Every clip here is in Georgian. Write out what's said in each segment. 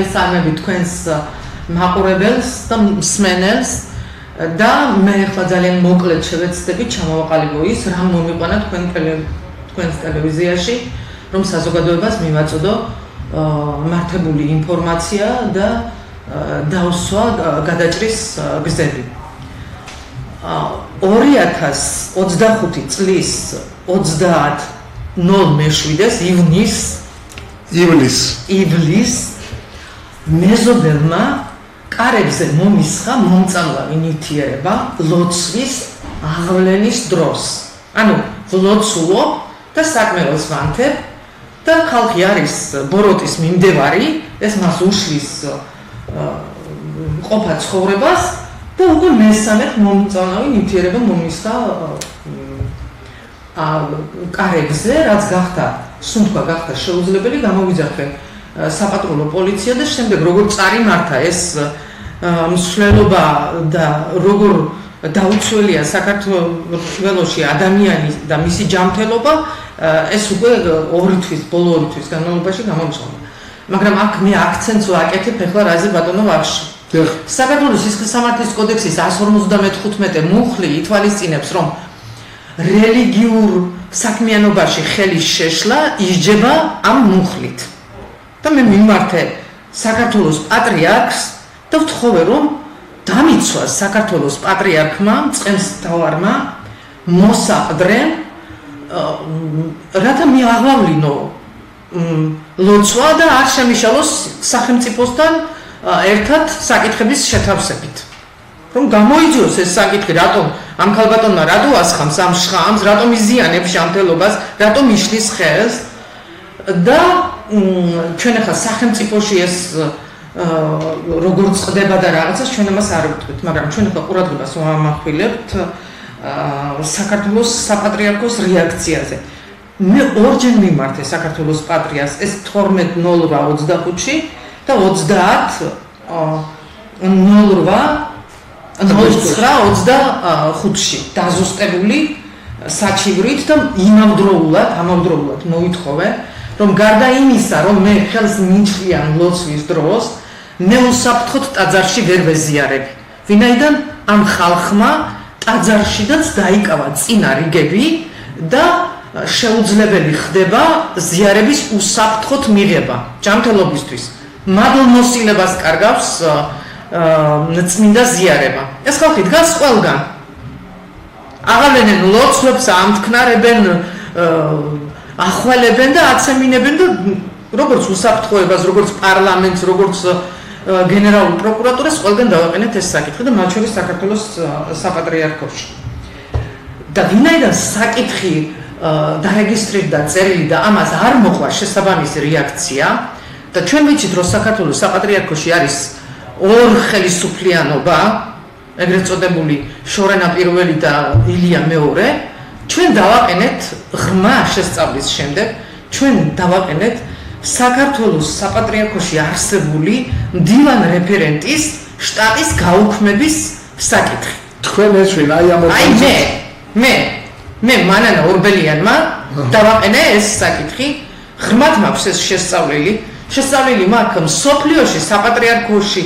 მოგესალმები თქვენს მაყურებელს და მსმენელს და მე ახლა ძალიან მოკლედ შევეცდები ჩამოვაყალიბო ის რა მომიყვანა თქვენს ტელევიზიაში რომ საზოგადოებას მივაწოდო მართებული ინფორმაცია და დავსვა გადაჭრის გზები 2025 წლის 30/07-ს ივლის მეზობელმა კარებზე მომისხა მომწამლავი ნივთიერება ლოცვის აღვლენის დროს. ანუ ლოცულობ და საკმელოს ვანთებ და ხალხი არის ბოროტის მიმდევარი, ეს მას უშლის ყოფა ცხოვრებას და უკვე მესამედ მომწამლავი ნივთიერება მომისხა კარებზე, რაც გახდა სუნთქვა გახდა შეუძლებელი, გამოვიძახე საპატრულო პოლიცია და შემდეგ როგორ წარიმართა ეს მსვლელობა და როგორ დაუცველია საქართველოში ადამიანი და მისი ჯანმრთელობა, ეს უკვე ბოლო 2 თვის განმავლობაში გამომწვავა. მაგრამ აქ მე აქცენტს ვაკეთებ ახლა რაზე ბატონო ვახში. საქართველოს სისხლისამართლის კოდექსის 155 მუხლი ითვალისწინებს, რომ რელიგიურ საქმიანობაში ხელის შეშლა ისჯება ამ მუხლით. და მე მიმართე საქართველოს პატრიარქს და ვთხოვე რომ დამიცვას საქართველოს პატრიარქმა წყემს თავარმა მოსაყდრე რათა მიაღავლინო ლოცვა და არ შემიშალოს სახელმწიფოსთან ერთად საკითხების შეთავსებით. რომ გამოიძიოს ეს საკითხი, რატომ ამ ქალბატონმა რატო ასხამს ამ შხამს, რატომ იზიანებს ჯანმრთელობას, რატომ იშლის ხელს და ჩვენ ახლა სახელმწიფოში ეს როგორ წყდება და რაღაცას ჩვენ ამას არ ვიტყვით, მაგრამ ჩვენ ახლა ყურადღებას ვამახვილებთ საქართველოს საპატრიარქოს რეაქციაზე. მე ორჯერ მიმართე საქართველოს პატრიარქს ეს 12/08-ში და 30/08-09-25-ში დაზუსტებული საჩივრით და ამავდროულად მოვითხოვე რომ გარდა იმისა, რომ მე ხელს მიჩვიან ლოცვის დროს, მე უსაფრთხოდ ტაძარში ვერ ვეზიარებ. ვინაიდან ამ ხალხმა ტაძარშიდაც დაიკავა წინა რიგები და შეუძლებელი ხდება ზიარების უსაფრთხოდ მიღება ჯანმრთელობისთვის. მადლმოსილებას კარგავს წმინდა ზიარება. ეს ხალხი დგას ყველგან. აღავლენენ ლოცვებს, ამთქნარებენ, ახვალებენ და აცემინებენ და როგორც უსაფრთხოებას, როგორც პარლამენტს, როგორც გენერალურ პროკურატურას ყველგან დავაყენეთ ეს საკითხი და მათ შორის საქართველოს საპატრიარქოში. და ვინაიდან საკითხი დარეგისტრირდა წერილი და ამას არ მოყვა შესაბამისი რეაქცია და ჩვენ ვიცით რომ საქართველოს საპატრიარქოში არის ორ ხელისუფლიანობა, ეგრეთ წოდებული შორენა პირველი და ილია მეორე, ჩვენ დავაყენეთ ღრმა შესწავლის შემდეგ, ჩვენ დავაყენეთ საქართველოს საპატრიარქოში არსებული მდივან რეფერენტის შტატის გაუქმების საკითხი. თქვენ ეცვენ აი ამ მე მანანა ორბელიანმა დავაყენე ეს საკითხი, ღრმად მაქვს ეს შესწავლილი მაქვს მსოფლიოში საპატრიარქოში,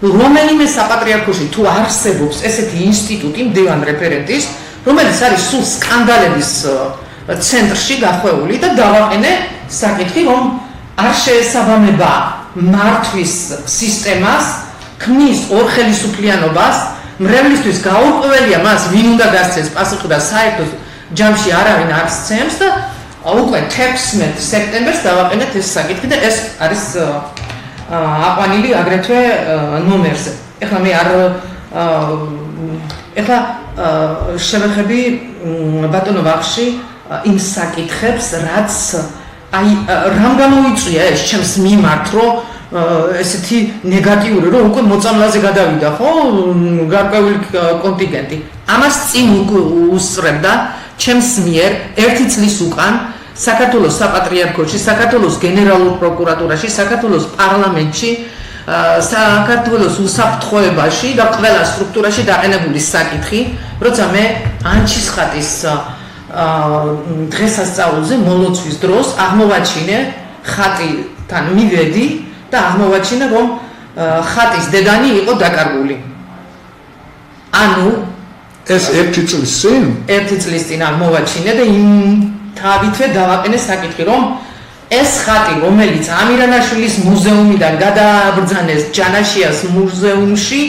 რომელიმე საპატრიარქოში თუ არსებობს ესეთი ინსტიტუტი მდივან რეფერენტის, რომელიც არის სულ სკანდალების ცენტრში გახვეული და დავაყენე საკითხი, რომ არ შეესაბამება მართვის სისტემას, ქმნის ორ ხელისუფლიანობას, მრევლისთვის გაურკვეველია მას, ვინ უნდა გასცეს პასუხი და საერთოდ ჯამში არავინ არ სცემს და უკვე 16 სექტემბერს დავაყენეთ ეს საკითხი და ეს არის აყვანილი აგრეთვე ნომერზე. ეხლა მე შევეხები ბატონო ვახში იმ საკითხებს, რაც რამ გამოიწვია ეს ჩემს მიმართ, რომ ესეთი ნეგატიური, რომ უკვე მოწამლაზე გადავიდა, ხო, გარკვეული კონტინგენტი. ამას წინ უსწრებდა ჩემს მიერ 1 წლის უკან საქართველოს საპატრიარქოში, საქართველოს გენერალურ პროკურატურაში, საქართველოს პარლამენტში, საქართველოს უსაფრთხოებაში და ყველა სტრუქტურაში დაყენებული საკითხი, როცა მე ანჩისხატის დღესასწაულზე მოლოცვის დროს აღმოვაჩინე ხატიდან მივედი და აღმოვაჩინა რომ ხატის დედანი იყო დაკარგული. ანუ ეს ერთი წლის წინ აღმოვაჩინა და იმ თავითვე დავაყენე საკითხი რომ ეს ხატი რომელიც ამირანაშვილის მუზეუმიდან გადააბრძანეს ჯანაშიას მუზეუმში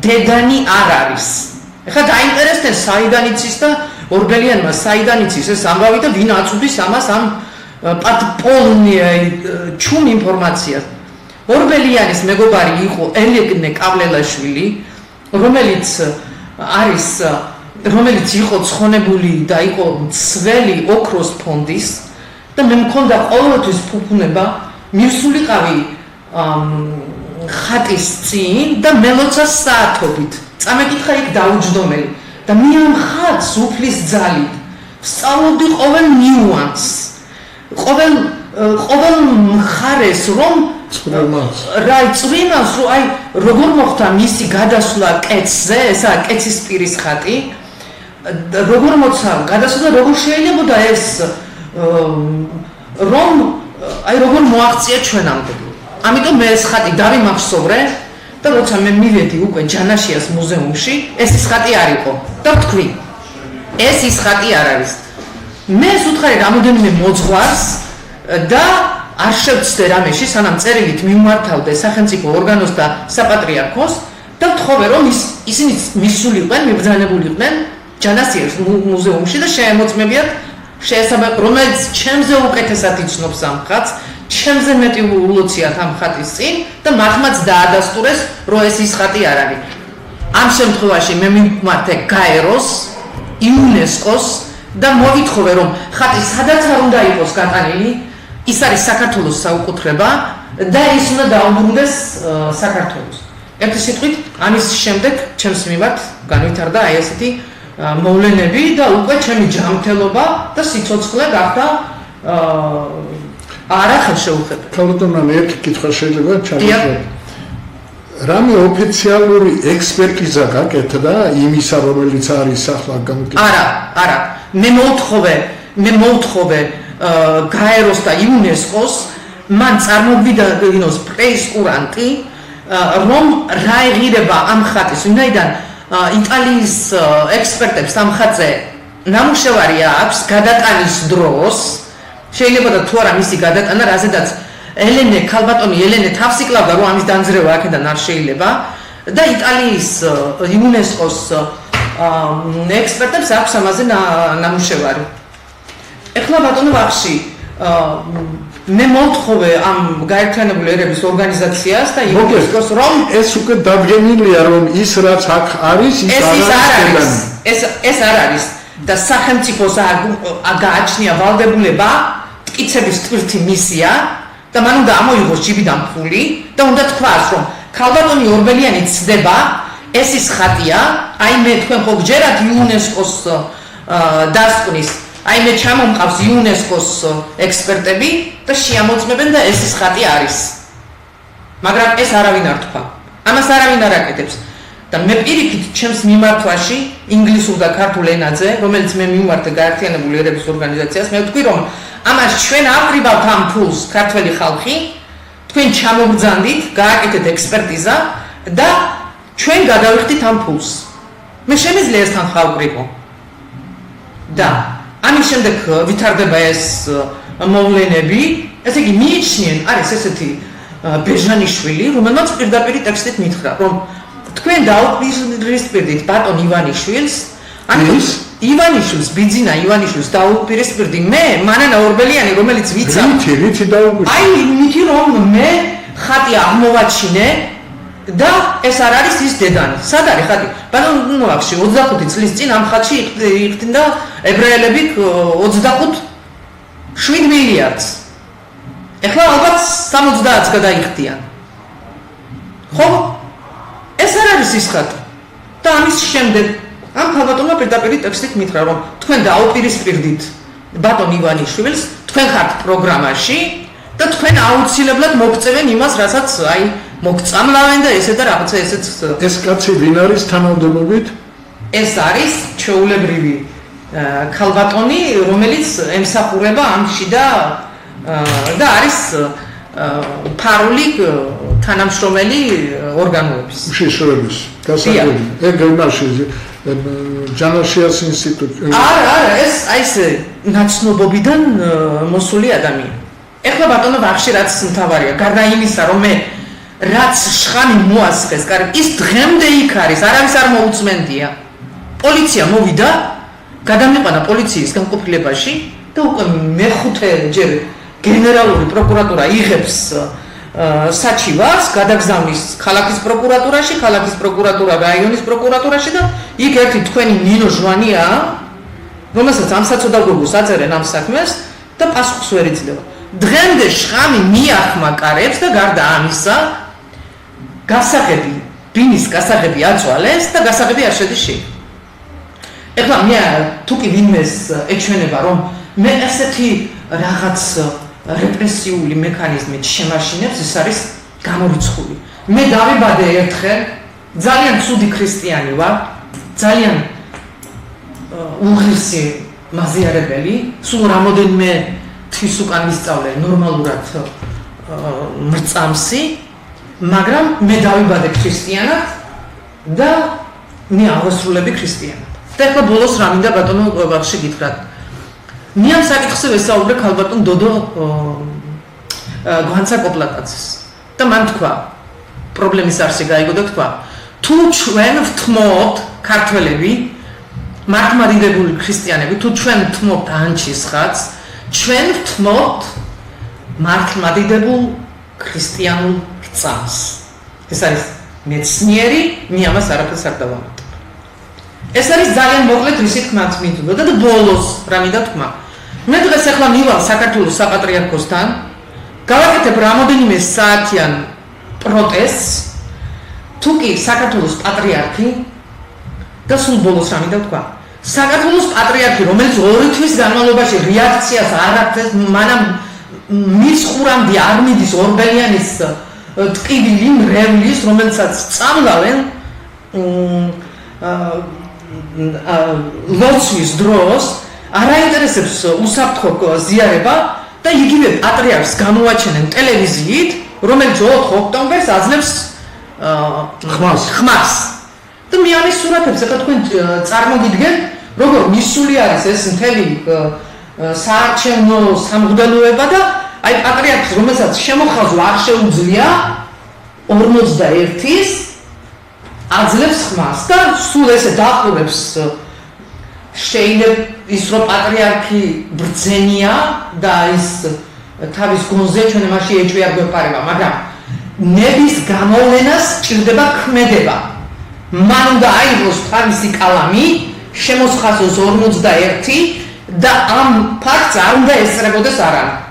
დედანი არ არის. ეხლა დაინტერესდნენ საიდან იცის და ორბელიანმა საიდან იცის ეს ამბავი და ვინ აწვდის ამას ამ პატპოლნი ჩუმ ინფორმაციას. ორბელიანის მეგობარი იყო ელეგნე კავლელაშვილი, რომელიც იყო ცხონებული და იყო ძველი ოქროს ფონდის და მე მქონდა ყოველთვის ფუფუნება მივსულიყავი ხატის წინ და მელოცას საათობით წამეკითხა იქ დაუჯდომელი და მე ამ ხატს უფლის ძალით ვსწავლობდი ყოველ ნიუანსს, ყოველ მხარეს რომ წვრილმანს რომ აი როგორ მოხდა მისი გადასვლა კეცზე, ესაა კეცის პირის ხატი, როგორ მოცა გადასვლა, როგორ შეიძლებოდა ეს რომ აი როგორ მოაღწია ჩვენამდე. ამიტომ მე ეს ხატი დავიმახსოვრე და როცა მე მივედი უკვე ჯანაშიას მუზეუმში, ეს ის ხატი არ იყო და ვთქვი, ეს ის ხატი არ არის. მე ეს უთხარი რამოდენიმე მოძღვარს და არ შევცდე რამეში, სანამ წერილით მიმართავდე სახელმწიფო ორგანოს და საპატრიარქოს და ვთხოვე რომ ისინი მისულიყვნენ, მიბრძანებულიყვნენ ჯანაშიას მუზეუმში და შეემოწმებიათ შეესაბამება, რომელიც ჩემზე უკეთესად იცნობს ამ ხატს, ჩემზე მეტი ულოციათ ამ ხატის წინ და მათმაც დაადასტურეს, რომ ეს ის ხატი არ არის. ამ შემთხვევაში მე მივმართე გაეროს, იუნესკოს და მოვითხოვე, რომ ხატი სადაც არ უნდა იყოს გატანილი, ის არის საქართველოს საუკუთრება და ის უნდა დაუბრუნდეს საქართველოს. ერთი სიტყვით, ამის შემდეგ ჩემს მიმართ განვითარდა აი ესეთი მოვლენები და უკვე ჩემი ჯანმრთელობა და სიცოცხლე გახდა არა ხელშეუხებელი. ქალბატონო, ერთი კითხვა შეიძლება ჩავიწერო. რამე ოფიციალური ექსპერტიზა გაკეთდა იმისა, რომელიც არის ახლა გამოკითხული? არა. მე მოვთხოვე გაეროს და იუნესკოს, მან წარმოგვიდგინოს პრეისკურანტი, რომ რა ეღირება ამ ხატის, ვინაიდან იტალიის ექსპერტებს ამ ხატზე ნამუშევარი აქვს გადატანის დროს, შეიძლება და თუ არა მისი გადატანა, რაზედაც ქალბატონი ელენე თავს იკლავდა, რომ ამის დამძრევა აქედან არ შეიძლება და იტალიის იუნესკოს ექსპერტებს აქვს ამაზე ნამუშევარი. ეხლა ბატონო ვახში მე მოვთხოვე ამ გაერთიანებული ერების ორგანიზაციას და იუნესკოს რომ ეს უკვე დადგენილია რომ ის რაც აქ არის ეს არ არის და სახელმწიფოს გააჩნია ვალდებულება მტკიცების ტვირთი მისია და მან უნდა ამოიღოს ჯიბიდან ფული და უნდა თქვას რომ ქალბატონი ორბელიანი ცდება ეს ის ხატია, აი მე თქვენ ხო გჯერათ იუნესკოს დასკვნის, აი მე ჩამომყავს იუნესკოს ექსპერტები და შეამოწმებენ და ეს ის ხატი არის. მაგრამ ეს არავინ არ თქვა. ამას არავინ არ აკეთებს. და მე პირიქით ჩემს მიმართვაში ინგლისურ და ქართულ ენაზე, რომელიც მე მიმართ გაერთიანებული ერების ორგანიზაციას, მე ვთქვი რომ ამას ჩვენ ავკრიბავთ ამ ფულს ქართველი ხალხი, თქვენ ჩამოგბრძანდით, გააკეთეთ ექსპერტიზა და ჩვენ გადავიხდით ამ ფულს. მე შემიძლია ეს თან ხავკრიბო. და ამის შემდეგ ვითარდება ეს მოვლენები, ესე იგი მიიჩნიენ, არის ესეთი ბეჟანიშვილი, რომელმაც პირდაპირ ტექსტით მითხრა, რომ თქვენ დაუპირისპირდით ბატონ ივანიშვილს, ამიტომ ივანიშვილს, ბიძინა ივანიშვილს დაუპირისპირდი მე, მანანა ორბელიანი, რომელიც ვიცა. რითი დაუპირისპირდი? აი, მითი რომ მე ხატი აღმოვაჩინე და ეს არ არის ის დედანი. სად არის ხატი? ბატონო ვახში 25 წლის წინ ამ ხატში იყრდნდა ებრაელები 25 მილიარდს. ეხლა ალბათ 70-ს გადაიხდიან. ხო? ეს არ არის ის ხატი. და ამის შემდეგ ამ ქალბატონმა პირდაპირ ტექსტით მითხრა, რომ თქვენ დაუპირისპირდით ბატონ ივანიშვილს, თქვენ ხართ პროგრამაში და თქვენ აუცილებლად მოგწევენ იმას, რასაც აი მოგწამლავენ და ესე და რაღაცა ესეც. ეს კაცი ვინ არის თანამდებობით? ეს არის ჩვეულებრივი ქალბატონი, რომელიც ემსახურება ამ შიდა და არის ფარული თანამშრომელი ორგანოების. უშიშროების გასაგები. ეგ იმაში ჯანაშიას ინსტიტუტი. არა, ეს აი ეს ნაცნობობიდან მოსული ადამიანი. ეხლა ბატონო ვახში რაც მთავარია, გარდა იმისა, რომ მე რაც შხამი მოასხეს, ის დღემდე იქ არის, არავის არ მოუწმენდია. პოლიცია მოვიდა, გადამიყვანა პოლიციის განყოფილებაში და უკვე მეხუთე ჯერ გენერალური პროკურატურა იღებს საჩივარს, გადაგზავნის ქალაქის პროკურატურაში, ქალაქის პროკურატურა რაიონის პროკურატურაში და იქ ერთი თქვენი ნინო ჟვანია, რომელსაც ამ საცოდავგოგოს აწერენ ამ საქმეს და პასუხს ვერ იძლევა. დღემდე შხამი მიახმაკარებს და გარდა ამისა გასაღები, ბინის გასაღები აწვალეს და გასაღები არ შედის შიგ. ეხლა მე თუ კი ვინმეს ეჩვენება, რომ მე ესეთი რაღაც რეპრესიული მექანიზმით შემაშინებს, ეს არის გამორიცხული. მე დავიბადე ერთხელ, ძალიან ცუდი ქრისტიანი ვარ, ძალიან უღირსი მაზიარებელი, სულ რამოდენიმე თვის უკან ვისწავლე ნორმალურად მრწამსი, მაგრამ მე დავიბადე ქრისტიანად და მე ავასრულები ქრისტიანად. და ეხლა ბოლოს რა მინდა ბატონო ვახში გითხრათ. მე ამ საკითხზე ვესაუბრე ქალბატონ დოდო გვანცაკოპლატაძეს და მან თქვა, პრობლემის არსი გაიგო და თქვა, თუ ჩვენ ვთმობთ ქართველები, მართლმადიდებელი ქრისტიანები, თუ ჩვენ ვთმობთ ანჩისხატს, ჩვენ ვთმობთ მართლმადიდებულ ქრისტიანულ რწამს. ეს არის მეცნიერი, მე ამას არაფერს არ დავამატებ. ეს არის ძალიან მოკლედ რისი თქმაც მინდოდა და ბოლოს რა მინდა თქვა. მე დღეს ახლა მივალ საქართველოს საპატრიარქოსთან, გავაკეთებ რამოდენიმე საათიან პროტესტს, თუ კი საქართველოს პატრიარქი და სულ ბოლოს რა მინდა თქვა. საქართველოს პატრიარქი, რომელიც 2 თვის განმავლობაში რეაქციას არ აქვს, მანამ მის ხურამდე არ მიდის ორბელიანის ტკივილი, მრევლის, რომელსაც წამლავენ ლოცვის დროს, არ აინტერესებს უსაფრთხო ზიარება და იგივე პატრიარქს გამოაჩენენ ტელევიზიით, რომელიც 4 ოქტომბერს აძლევს ხმას. და მე ამის სურათებს ახლა თქვენ წარმოგიდგენთ, როგორ მისული არის ეს მთელი საარჩევნო სამღვდელოება და აი პატრიარქს, რომელსაც შემოხაზვა არ შეუძლია 41-ის აძლევს ხმას და სულ ესე დაყურებს შეიძლება ის რომ პატრიარქი ბრძენია და ის თავის გონზე ჩვენ მასში ეჭვი არ გვეპარება, მაგრამ ნების გამოვლენას ჭირდება ქმედება. მან უნდა აიღოს თავისი კალამი, შემოსხაზოს 41 და ამ ფაქტს არ უნდა ესწრებოდეს არანაირ.